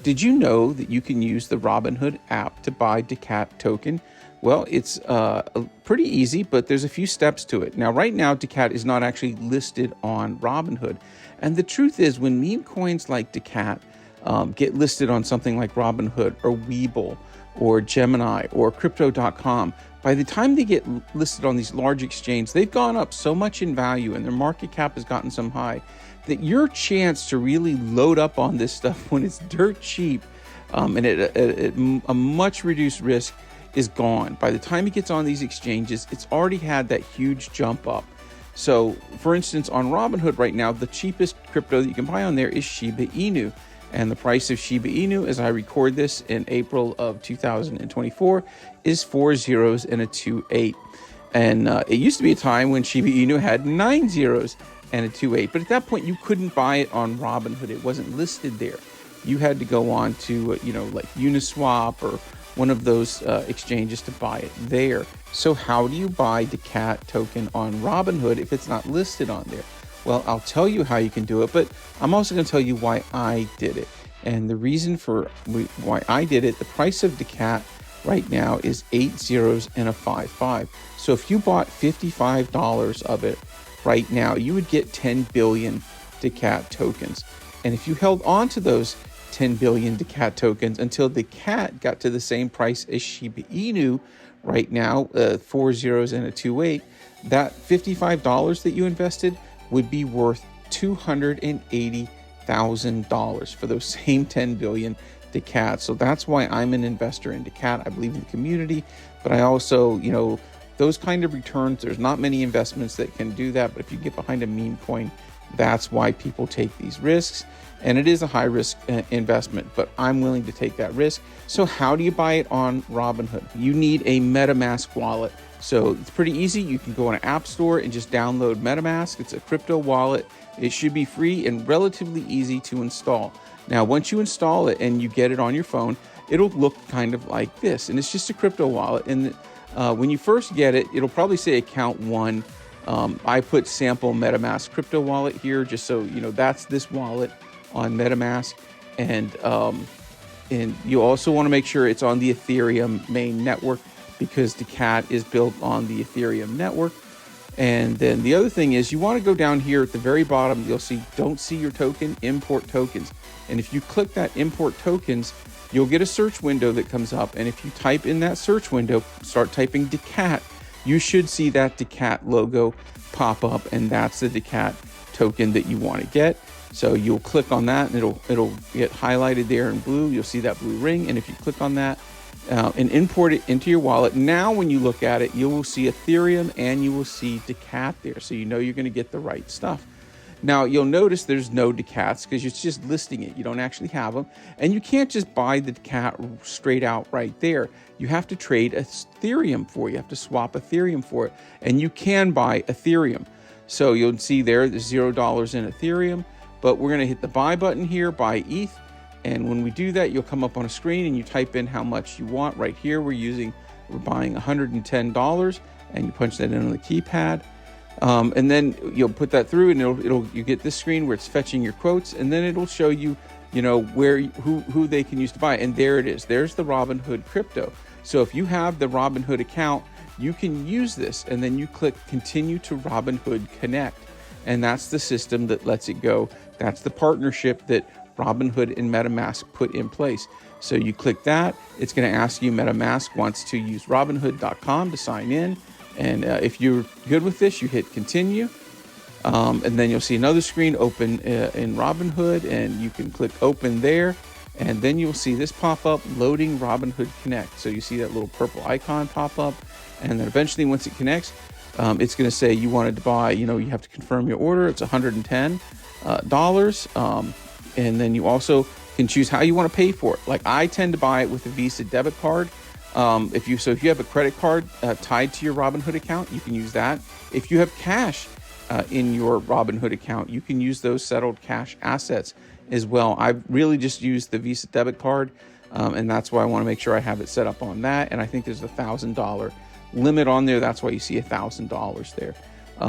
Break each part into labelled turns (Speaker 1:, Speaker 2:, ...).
Speaker 1: Did you know that you can use the Robinhood app to buy daCAT token? Well, it's pretty easy, but there's a few steps to it. Now, right now, daCAT is not actually listed on Robinhood. And the truth is, when meme coins like daCAT get listed on something like Robinhood or Webull or Gemini or Crypto.com, by the time they get listed on these large exchanges, they've gone up so much in value and their market cap has gotten so high that your chance to really load up on this stuff when it's dirt cheap and at a much reduced risk is gone. By the time it gets on these exchanges, it's already had that huge jump up. So, for instance, on Robinhood right now, the cheapest crypto that you can buy on there is Shiba Inu. And the price of Shiba Inu, as I record this in April of 2024, is 4 zeros and a 28. And it used to be a time when Shiba Inu had 9 zeros and a 28. But at that point, you couldn't buy it on Robinhood. It wasn't listed there. You had to go on to, like Uniswap or one of those exchanges to buy it there. So how do you buy daCAT token on Robinhood if it's not listed on there? Well, I'll tell you how you can do it, but I'm also going to tell you why I did it. And the reason for why I did it, the price of daCAT right now is 8 zeros and a 55. So if you bought $55 of it right now, you would get 10 billion daCAT tokens. And if you held on to those 10 billion daCAT tokens until daCAT got to the same price as Shiba Inu right now, 4 zeros and a 28, that $55 that you invested would be worth $280,000 for those same 10 billion daCAT. So that's why I'm an investor in daCAT. I believe in the community, but I also, those kind of returns, there's not many investments that can do that. But if you get behind a meme coin, that's why people take these risks. And it is a high risk investment, but I'm willing to take that risk. So how do you buy it on Robinhood? You need a MetaMask wallet. So it's pretty easy. You can go on an app store and just download MetaMask. It's a crypto wallet. It should be free and relatively easy to install. Now, once you install it and you get it on your phone, it'll look kind of like this. And it's just a crypto wallet. And when you first get it, it'll probably say account 1. I put sample MetaMask crypto wallet here, just so that's this wallet on MetaMask. And you also want to make sure it's on the Ethereum main network, because daCAT is built on the Ethereum network. And then the other thing is you want to go down here at the very bottom. You'll see, don't see your token, import tokens. And if you click that import tokens, you'll get a search window that comes up. And if you type in that search window, start typing daCAT, you should see that daCAT logo pop up. And that's the daCAT token that you want to get. So you'll click on that and it'll get highlighted there in blue. You'll see that blue ring. And if you click on that, and import it into your wallet. Now, when you look at it, you will see Ethereum and you will see daCAT there. So you're going to get the right stuff. Now, you'll notice there's no daCATs because it's just listing it. You don't actually have them. And you can't just buy the daCAT straight out right there. You have to trade Ethereum for it. You have to swap Ethereum for it. And you can buy Ethereum. So you'll see there's $0 in Ethereum. But we're going to hit the buy button here, buy ETH. And when we do that, you'll come up on a screen and you type in how much you want. Right here, we're buying $110, and you punch that in on the keypad. And then you'll put that through, and you get this screen where it's fetching your quotes, and then it'll show you, who they can use to buy. And there it is. There's the Robinhood crypto. So if you have the Robinhood account, you can use this, and then you click continue to Robinhood Connect. And that's the system that lets it go. That's the partnership that Robinhood and MetaMask put in place. So you click that, it's going to ask you, MetaMask wants to use Robinhood.com to sign in. And if you're good with this, you hit continue. And then you'll see another screen open in Robinhood, and you can click open there. And then you'll see this pop up, loading Robinhood Connect. So you see that little purple icon pop up. And then eventually, once it connects, it's going to say you wanted to buy, you have to confirm your order. It's $110. And then you also can choose how you want to pay for it. Like I tend to buy it with a Visa debit card. If you have a credit card tied to your Robinhood account, you can use that. If you have cash in your Robinhood account, you can use those settled cash assets as well. I've really just used the Visa debit card, and that's why I want to make sure I have it set up on that. And I think there's a $1,000 limit on there. That's why you see $1,000 there.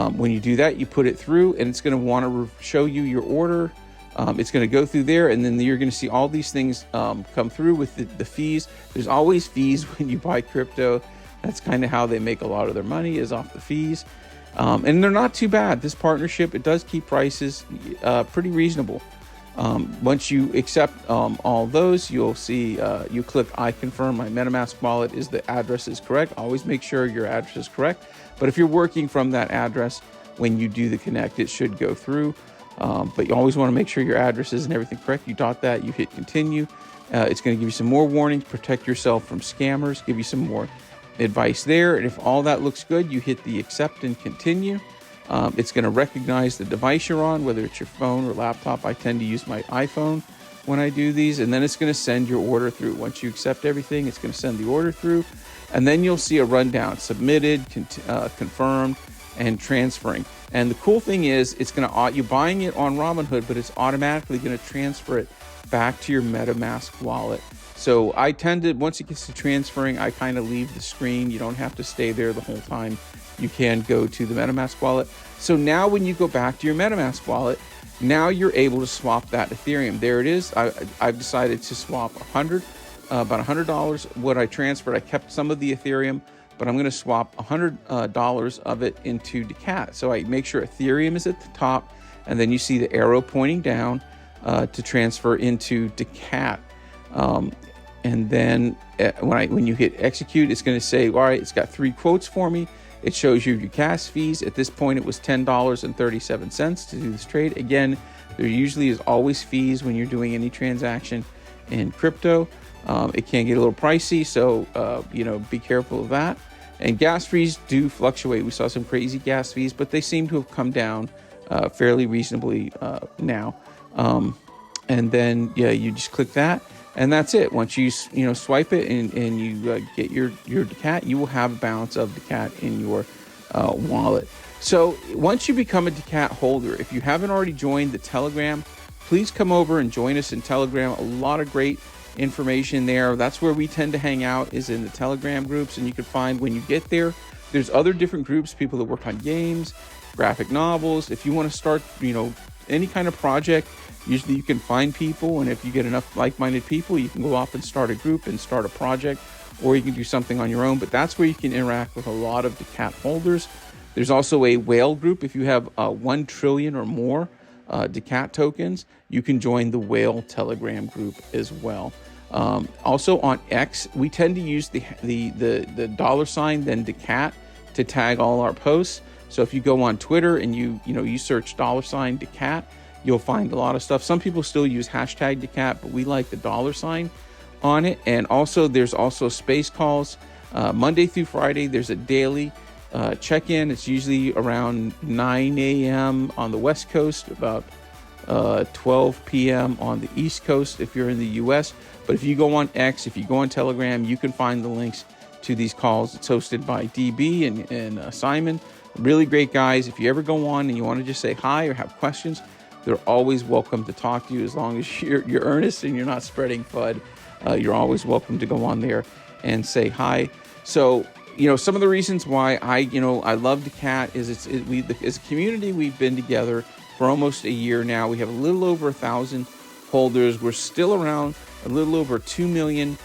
Speaker 1: When you do that, you put it through, and it's going to want to show you your order It's going to go through there, and then you're going to see all these things come through with the fees. There's always fees when you buy crypto. That's kind of how they make a lot of their money, is off the fees. And they're not too bad. This partnership, it does keep prices pretty reasonable. Once you accept all those, you'll see you click I confirm my MetaMask wallet is the address is correct. Always make sure your address is correct. But if you're working from that address, when you do the connect, it should go through. But you always want to make sure your address is and everything correct. You dot that, you hit continue. It's going to give you some more warnings, protect yourself from scammers, give you some more advice there. And if all that looks good, you hit the accept and continue. It's going to recognize the device you're on, whether it's your phone or laptop. I tend to use my iPhone when I do these, and then it's going to send your order through. Once you accept everything, it's going to send the order through, and then you'll see a rundown: submitted, confirmed, and transferring. And the cool thing is, it's going to you're buying it on Robinhood, but it's automatically going to transfer it back to your MetaMask wallet. So I tend to, once it gets to transferring, I kind of leave the screen. You don't have to stay there the whole time. You can go to the MetaMask wallet. So now when you go back to your MetaMask wallet, now you're able to swap that Ethereum. There it is. I've decided to swap about $100. What I transferred, I kept some of the Ethereum, but I'm going to swap $100 of it into daCAT. So I make sure Ethereum is at the top, and then you see the arrow pointing down to transfer into daCAT. And then when you hit execute, it's going to say, all right, it's got 3 quotes for me. It shows you your gas fees. At this point, it was $10.37 to do this trade. Again, there usually is always fees when you're doing any transaction in crypto. It can get a little pricey, so be careful of that. And gas fees do fluctuate. We saw some crazy gas fees, but they seem to have come down fairly reasonably now. And then you just click that. And that's it. Once you swipe it and you get your daCAT, you will have a balance of daCAT in your wallet. So once you become a daCAT holder, if you haven't already joined the Telegram, please come over and join us in Telegram. A lot of great information there. That's where we tend to hang out, is in the Telegram groups. And you can find, when you get there, there's other different groups, people that work on games, graphic novels. If you want to start, any kind of project, usually you can find people, and if you get enough like-minded people, you can go off and start a group and start a project, or you can do something on your own. But that's where you can interact with a lot of daCAT holders. There's also a whale group. If you have 1 trillion or more daCAT tokens, you can join the whale Telegram group as well. Also on X, we tend to use the $, then daCAT, to tag all our posts. So if you go on Twitter and you search $, daCAT, you'll find a lot of stuff. Some people still use hashtag daCAT, but we like the $, on it. And also, there's also space calls. Monday through Friday, there's a daily check-in. It's usually around 9 a.m. on the West Coast, about 12 p.m. on the East Coast if you're in the U.S. But if you go on X, if you go on Telegram, you can find the links to these calls. It's hosted by DB and Simon. Really great guys. If you ever go on and you want to just say hi or have questions, they're always welcome to talk to you, as long as you're earnest and you're not spreading FUD. You're always welcome to go on there and say hi. So, some of the reasons why I love daCAT is as a community, we've been together for almost a year now. We have a little over 1,000 holders. We're still around a little over 2 million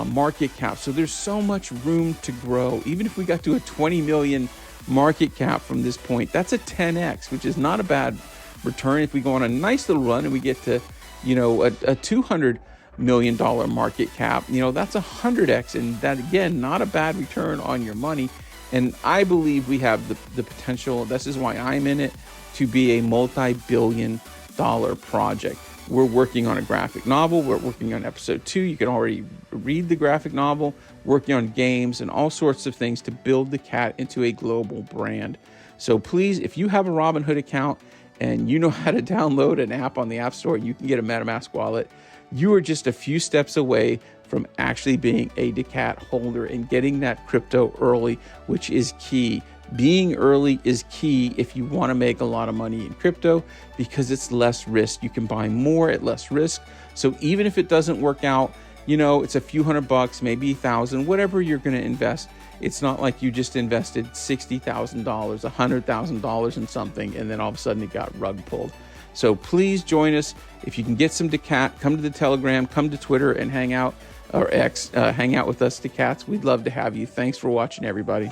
Speaker 1: market cap. So there's so much room to grow. Even if we got to a 20 million market cap from this point, that's a 10x, which is not a bad return. If we go on a nice little run and we get to, a $200 million market cap, that's 100x. And that, again, not a bad return on your money. And I believe we have the potential, this is why I'm in it, to be a multi-billion dollar project. We're working on a graphic novel. We're working on episode 2. You can already read the graphic novel, working on games and all sorts of things to build daCAT into a global brand. So please, if you have a Robinhood account and you know how to download an app on the App Store, you can get a MetaMask wallet. You are just a few steps away from actually being a daCAT holder and getting that crypto early, which is key. Being early is key if you want to make a lot of money in crypto, because it's less risk. You can buy more at less risk. So even if it doesn't work out, it's a few $100, maybe $1,000, whatever you're going to invest. It's not like you just invested $60,000, $100,000 in something, and then all of a sudden it got rug pulled. So please join us. If you can get some daCAT, come to the Telegram, come to Twitter and hang out, or X, hang out with us daCATs. We'd love to have you. Thanks for watching, everybody.